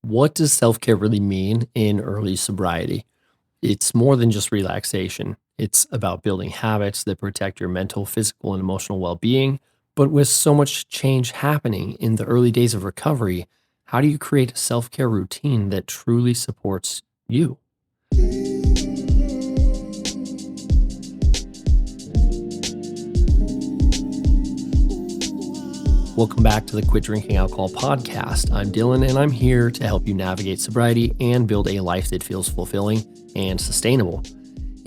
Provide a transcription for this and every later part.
What does self-care really mean in early sobriety? It's more than just relaxation. It's about building habits that protect your mental, physical, and emotional well-being. But with so much change happening in the early days of recovery, how do you create a self-care routine that truly supports you? Welcome back to the Quit Drinking Alcohol podcast. I'm Dylan, and I'm here to help you navigate sobriety and build a life that feels fulfilling and sustainable.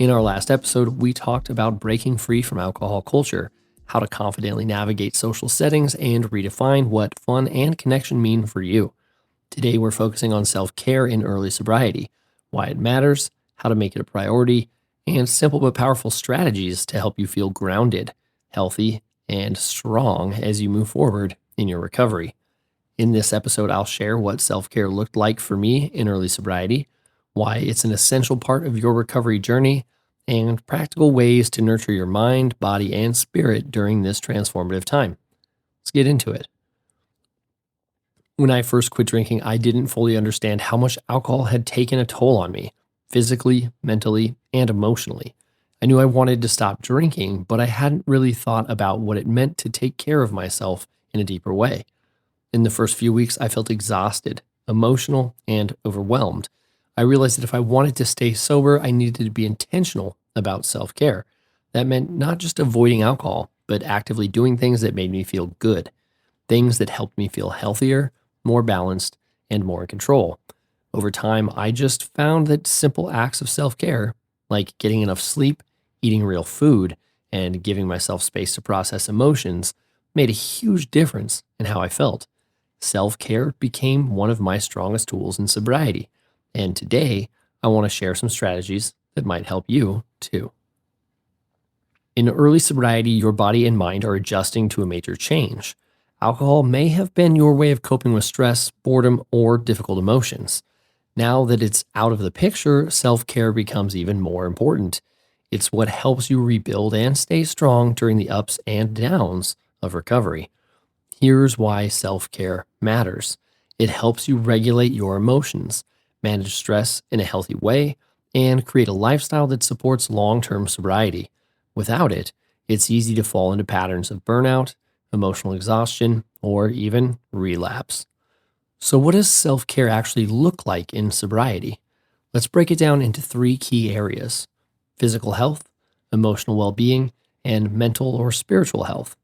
In our last episode, we talked about breaking free from alcohol culture, how to confidently navigate social settings, and redefine what fun and connection mean for you. Today, we're focusing on self-care in early sobriety, why it matters, how to make it a priority, and simple but powerful strategies to help you feel grounded, healthy, and strong as you move forward in your recovery. In this episode, I'll share what self-care looked like for me in early sobriety, why it's an essential part of your recovery journey, and practical ways to nurture your mind, body, and spirit during this transformative time. Let's get into it. When I first quit drinking, I didn't fully understand how much alcohol had taken a toll on me, physically, mentally, and emotionally. I knew I wanted to stop drinking, but I hadn't really thought about what it meant to take care of myself in a deeper way. In the first few weeks, I felt exhausted, emotional, and overwhelmed. I realized that if I wanted to stay sober, I needed to be intentional about self-care. That meant not just avoiding alcohol, but actively doing things that made me feel good, things that helped me feel healthier, more balanced, and more in control. Over time, I just found that simple acts of self-care, like getting enough sleep, eating real food, and giving myself space to process emotions, made a huge difference in how I felt. Self-care became one of my strongest tools in sobriety. And today, I want to share some strategies that might help you too. In early sobriety, your body and mind are adjusting to a major change. Alcohol may have been your way of coping with stress, boredom, or difficult emotions. Now that it's out of the picture, self-care becomes even more important. It's what helps you rebuild and stay strong during the ups and downs of recovery. Here's why self-care matters. It helps you regulate your emotions, manage stress in a healthy way, and create a lifestyle that supports long-term sobriety. Without it, it's easy to fall into patterns of burnout, emotional exhaustion, or even relapse. So, what does self-care actually look like in sobriety? Let's break it down into three key areas: physical health, emotional well-being, and mental or spiritual health.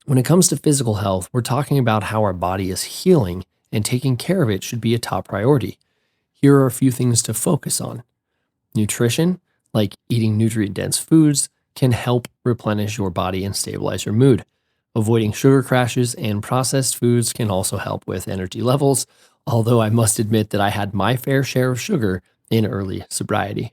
When it comes to physical health, we're talking about how our body is healing, and taking care of it should be a top priority. Here are a few things to focus on. Nutrition, like eating nutrient-dense foods, can help replenish your body and stabilize your mood. Avoiding sugar crashes and processed foods can also help with energy levels, although I must admit that I had my fair share of sugar in early sobriety.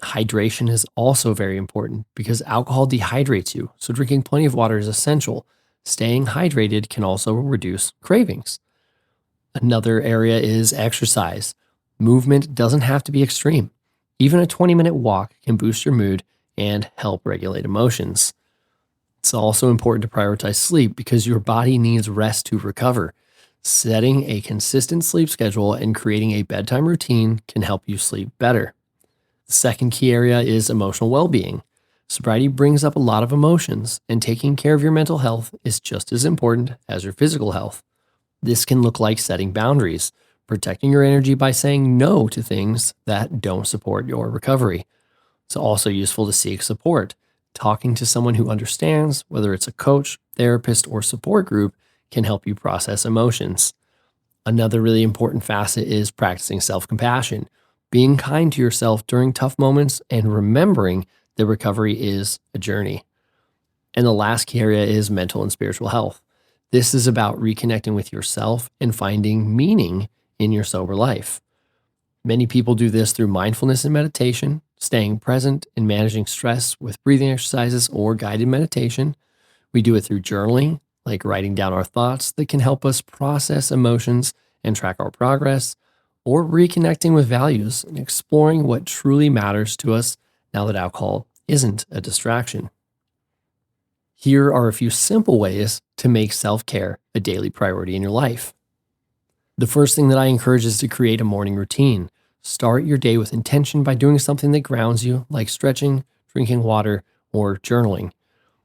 Hydration is also very important because alcohol dehydrates you, so drinking plenty of water is essential. Staying hydrated can also reduce cravings. Another area is exercise. Movement doesn't have to be extreme. Even a 20-minute walk can boost your mood and help regulate emotions. It's also important to prioritize sleep because your body needs rest to recover. Setting a consistent sleep schedule and creating a bedtime routine can help you sleep better. The second key area is emotional well-being. Sobriety brings up a lot of emotions, and taking care of your mental health is just as important as your physical health. This can look like setting boundaries, protecting your energy by saying no to things that don't support your recovery. It's also useful to seek support. Talking to someone who understands, whether it's a coach, therapist, or support group, can help you process emotions. Another really important facet is practicing self-compassion, being kind to yourself during tough moments, and remembering that recovery is a journey. And the last key area is mental and spiritual health. This is about reconnecting with yourself and finding meaning in your sober life. Many people do this through mindfulness and meditation, staying present and managing stress with breathing exercises or guided meditation. We do it through journaling, like writing down our thoughts that can help us process emotions and track our progress, or reconnecting with values and exploring what truly matters to us now that alcohol isn't a distraction. Here are a few simple ways to make self-care a daily priority in your life. The first thing that I encourage is to create a morning routine. Start your day with intention by doing something that grounds you, like stretching, drinking water, or journaling.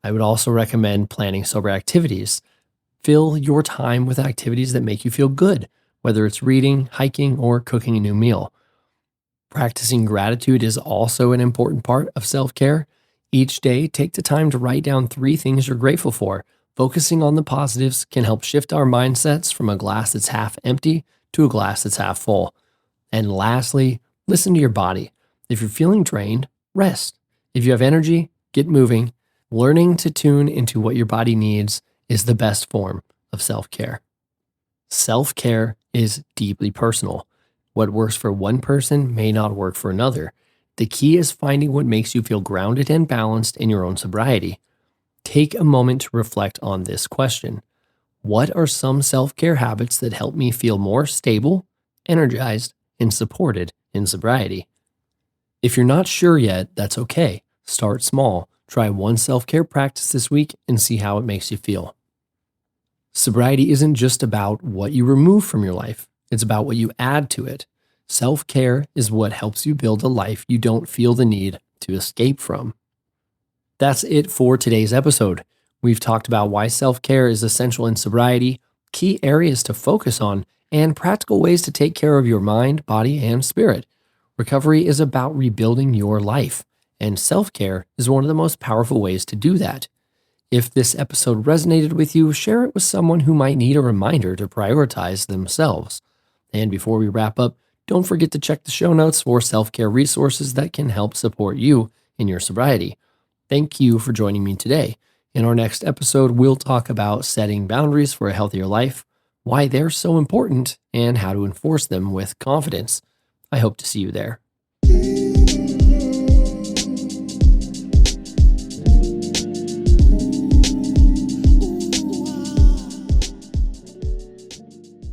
I would also recommend planning sober activities. Fill your time with activities that make you feel good, whether it's reading, hiking, or cooking a new meal. Practicing gratitude is also an important part of self care. Each day, take the time to write down 3 things you're grateful for. Focusing on the positives can help shift our mindsets from a glass that's half empty to a glass that's half full. And lastly, listen to your body. If you're feeling drained, rest. If you have energy, get moving. Learning to tune into what your body needs is the best form of self care. Self care is deeply personal. What works for one person may not work for another. The key is finding what makes you feel grounded and balanced in your own sobriety. Take a moment to reflect on this question. What are some self care habits that help me feel more stable, energized, and supported in sobriety? If you're not sure yet, that's okay. Start small. Try one self care practice this week and see how it makes you feel. Sobriety isn't just about what you remove from your life, it's about what you add to it. Self care is what helps you build a life you don't feel the need to escape from. That's it for today's episode. We've talked about why self care is essential in sobriety, key areas to focus on, and practical ways to take care of your mind, body, and spirit. Recovery is about rebuilding your life, and self care is one of the most powerful ways to do that. If this episode resonated with you, share it with someone who might need a reminder to prioritize themselves. And before we wrap up, don't forget to check the show notes for self-care resources that can help support you in your sobriety. Thank you for joining me today. In our next episode, we'll talk about setting boundaries for a healthier life, why they're so important, and how to enforce them with confidence. I hope to see you there.